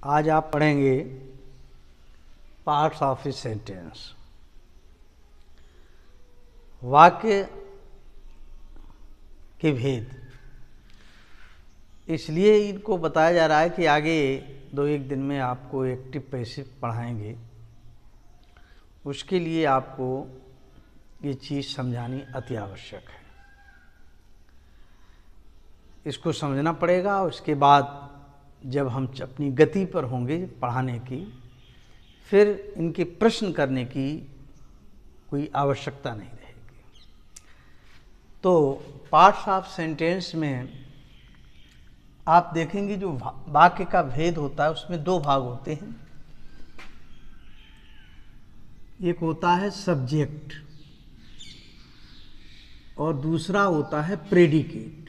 आज आप पढ़ेंगे पार्ट्स ऑफ ए सेंटेंस। वाक्य के भेद, इसलिए इनको बताया जा रहा है कि आगे 2-1 दिन में आपको एक्टिव पैसिव पढ़ाएंगे। उसके लिए आपको ये चीज़ समझानी अति आवश्यक है। इसको समझना पड़ेगा। उसके बाद जब हम अपनी गति पर होंगे पढ़ाने की, फिर इनके प्रश्न करने की कोई आवश्यकता नहीं रहेगी। तो पार्ट्स ऑफ सेंटेंस में आप देखेंगे जो वाक्य का भेद होता है उसमें 2 भाग होते हैं। एक होता है सब्जेक्ट और दूसरा होता है प्रेडिकेट।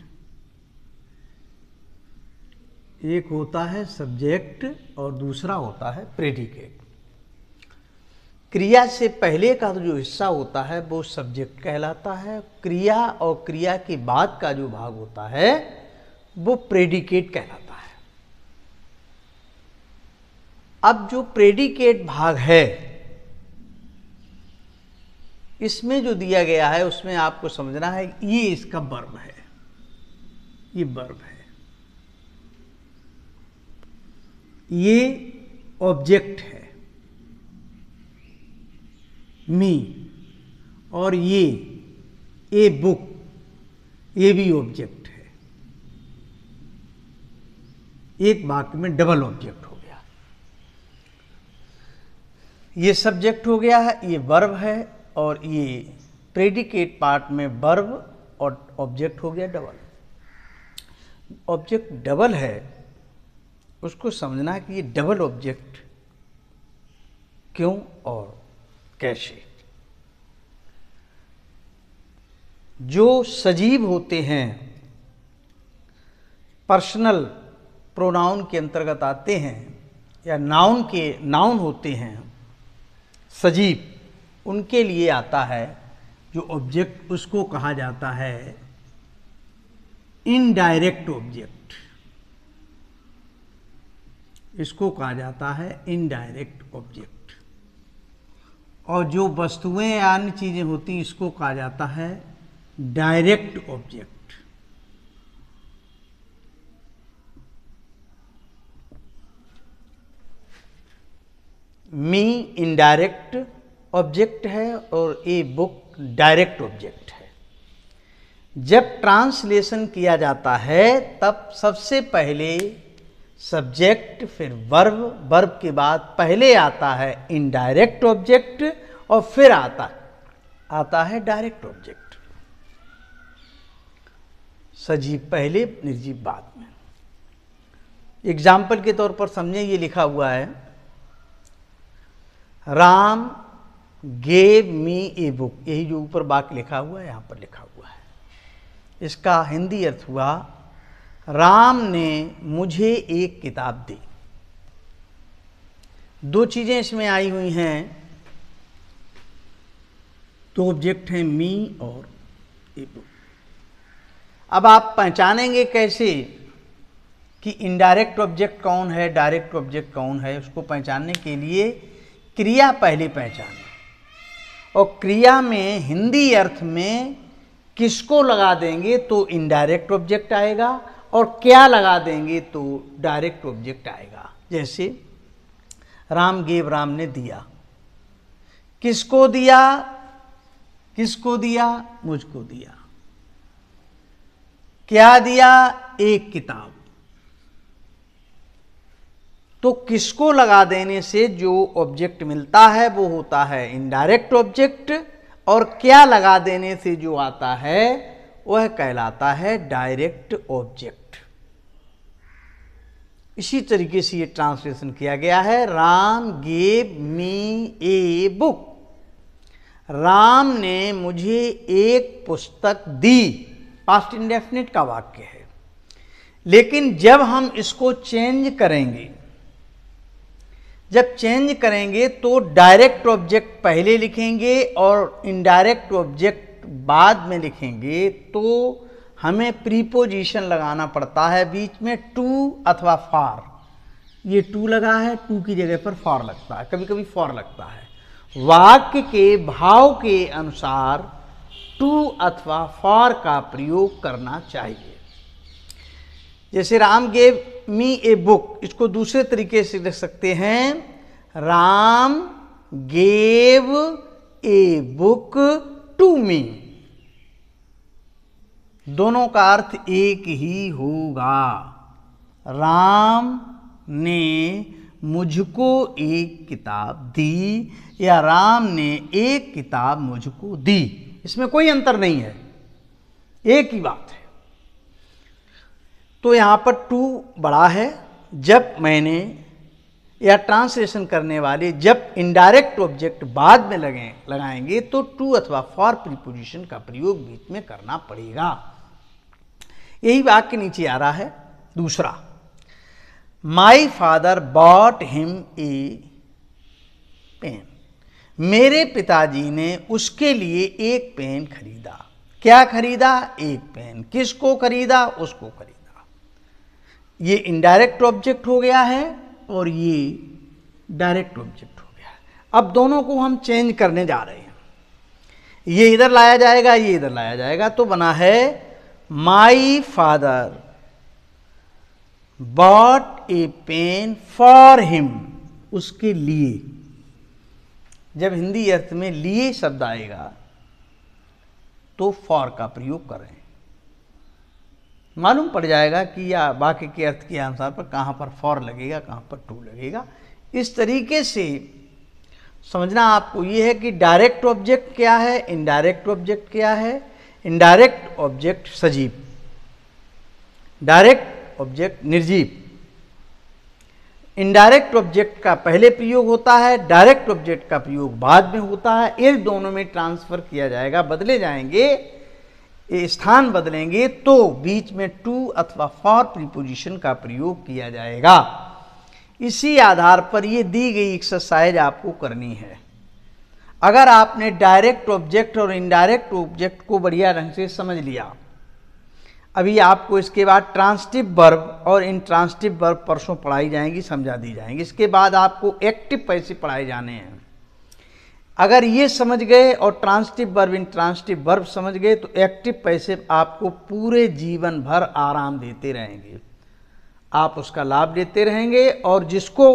एक होता है सब्जेक्ट और दूसरा होता है प्रेडिकेट। क्रिया से पहले का जो हिस्सा होता है वो सब्जेक्ट कहलाता है। क्रिया और क्रिया के बाद का जो भाग होता है वो प्रेडिकेट कहलाता है। अब जो प्रेडिकेट भाग है, इसमें जो दिया गया है उसमें आपको समझना है ये इसका वर्ब है, ये वर्ब है, ये ऑब्जेक्ट है मी, और ये ए बुक, ये भी ऑब्जेक्ट है। एक वाक्य में डबल ऑब्जेक्ट हो गया। ये सब्जेक्ट हो गया है, ये वर्ब है, और ये प्रेडिकेट पार्ट में वर्ब और ऑब्जेक्ट हो गया डबल। ऑब्जेक्ट डबल है, उसको समझना है कि ये डबल ऑब्जेक्ट क्यों और कैसे। जो सजीव होते हैं, पर्सनल प्रोनाउन के अंतर्गत आते हैं, या नाउन होते हैं सजीव, उनके लिए आता है जो ऑब्जेक्ट, उसको कहा जाता है इनडायरेक्ट ऑब्जेक्ट। इसको कहा जाता है इनडायरेक्ट ऑब्जेक्ट। और जो वस्तुएं या अन्य चीजें होती हैं इसको कहा जाता है डायरेक्ट ऑब्जेक्ट। मी इनडायरेक्ट ऑब्जेक्ट है और ए बुक डायरेक्ट ऑब्जेक्ट है। जब ट्रांसलेशन किया जाता है तब सबसे पहले सब्जेक्ट, फिर वर्ब, वर्ब के बाद पहले आता है इनडायरेक्ट ऑब्जेक्ट और फिर आता है डायरेक्ट ऑब्जेक्ट। सजीव पहले, निर्जीव बाद में। एग्जाम्पल के तौर पर समझे, ये लिखा हुआ है Ram gave me a book. यही जो ऊपर वाक्य लिखा हुआ है, यहां पर लिखा हुआ है। इसका हिंदी अर्थ हुआ राम ने मुझे एक किताब दी। 2 चीजें इसमें आई हुई हैं, 2 ऑब्जेक्ट हैं मी और ए बुक। अब आप पहचानेंगे कैसे कि इनडायरेक्ट ऑब्जेक्ट कौन है, डायरेक्ट ऑब्जेक्ट कौन है। उसको पहचानने के लिए क्रिया पहले पहचानें, और क्रिया में हिंदी अर्थ में किसको लगा देंगे तो इनडायरेक्ट ऑब्जेक्ट आएगा, और क्या लगा देंगे तो डायरेक्ट ऑब्जेक्ट आएगा। जैसे राम गेव, राम ने दिया। किसको दिया? किसको दिया? मुझको दिया। क्या दिया? एक किताब। तो किसको लगा देने से जो ऑब्जेक्ट मिलता है वो होता है इनडायरेक्ट ऑब्जेक्ट, और क्या लगा देने से जो आता है वह कहलाता है डायरेक्ट ऑब्जेक्ट। इसी तरीके से ये ट्रांसलेशन किया गया है। Ram gave me a book. Ram ने मुझे एक पुस्तक दी। पास्ट इंडेफिनिट का वाक्य है। लेकिन जब हम इसको चेंज करेंगे, जब चेंज करेंगे तो डायरेक्ट ऑब्जेक्ट पहले लिखेंगे और इनडायरेक्ट ऑब्जेक्ट बाद में लिखेंगे, तो हमें प्रीपोजिशन लगाना पड़ता है बीच में, टू अथवा फॉर। ये टू लगा है, टू की जगह पर फॉर लगता है, कभी कभी फॉर लगता है। वाक्य के भाव के अनुसार टू अथवा फॉर का प्रयोग करना चाहिए। जैसे Ram gave me a book, इसको दूसरे तरीके से लिख सकते हैं, Ram gave a book to me. दोनों का अर्थ एक ही होगा। राम ने मुझको एक किताब दी या राम ने एक किताब मुझको दी, इसमें कोई अंतर नहीं है, एक ही बात है। तो यहां पर टू बड़ा है। जब मैंने या ट्रांसलेशन करने वाले जब इनडायरेक्ट ऑब्जेक्ट बाद में लगाएंगे तो टू अथवा फॉर प्रीपोजिशन का प्रयोग बीच में करना पड़ेगा। यही वाक्य नीचे आ रहा है। दूसरा, my father bought him a pen, मेरे पिताजी ने उसके लिए एक पेन खरीदा। क्या खरीदा? एक पेन। किसको खरीदा? उसको खरीदा। ये इनडायरेक्ट ऑब्जेक्ट हो गया है और ये डायरेक्ट ऑब्जेक्ट हो गया है। अब दोनों को हम चेंज करने जा रहे हैं, ये इधर लाया जाएगा, ये इधर लाया जाएगा, तो बना है my father bought a pen for him, उसके लिए। जब हिंदी अर्थ में लिए शब्द आएगा तो फॉर का प्रयोग करें, मालूम पड़ जाएगा कि या वाक्य के अर्थ के अनुसार पर कहाँ पर फॉर लगेगा, कहाँ पर टू लगेगा। इस तरीके से समझना आपको ये है कि डायरेक्ट ऑब्जेक्ट क्या है, इनडायरेक्ट ऑब्जेक्ट क्या है। इनडायरेक्ट ऑब्जेक्ट सजीव, डायरेक्ट ऑब्जेक्ट निर्जीव। इनडायरेक्ट ऑब्जेक्ट का पहले प्रयोग होता है, डायरेक्ट ऑब्जेक्ट का प्रयोग बाद में होता है। इन दोनों में ट्रांसफर किया जाएगा, बदले जाएंगे, स्थान बदलेंगे तो बीच में टू अथवा फॉर प्रीपोजिशन का प्रयोग किया जाएगा। इसी आधार पर ये दी गई एक्सरसाइज आपको करनी है। अगर आपने डायरेक्ट ऑब्जेक्ट और इनडायरेक्ट ऑब्जेक्ट को बढ़िया ढंग से समझ लिया, अभी आपको इसके बाद ट्रांसिटिव वर्ब और इंट्रांसिटिव वर्ब परसों पढ़ाई जाएंगी, समझा दी जाएंगी। इसके बाद आपको एक्टिव पैसिव पढ़ाए जाने हैं। अगर ये समझ गए और ट्रांसिटिव वर्ब इंट्रांसिटिव वर्ब समझ गए तो एक्टिव पैसिव आपको पूरे जीवन भर आराम देते रहेंगे, आप उसका लाभ लेते रहेंगे और जिसको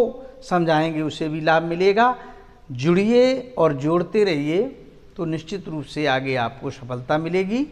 समझाएंगे उसे भी लाभ मिलेगा। जुड़िए और जोड़ते रहिए तो निश्चित रूप से आगे आपको सफलता मिलेगी।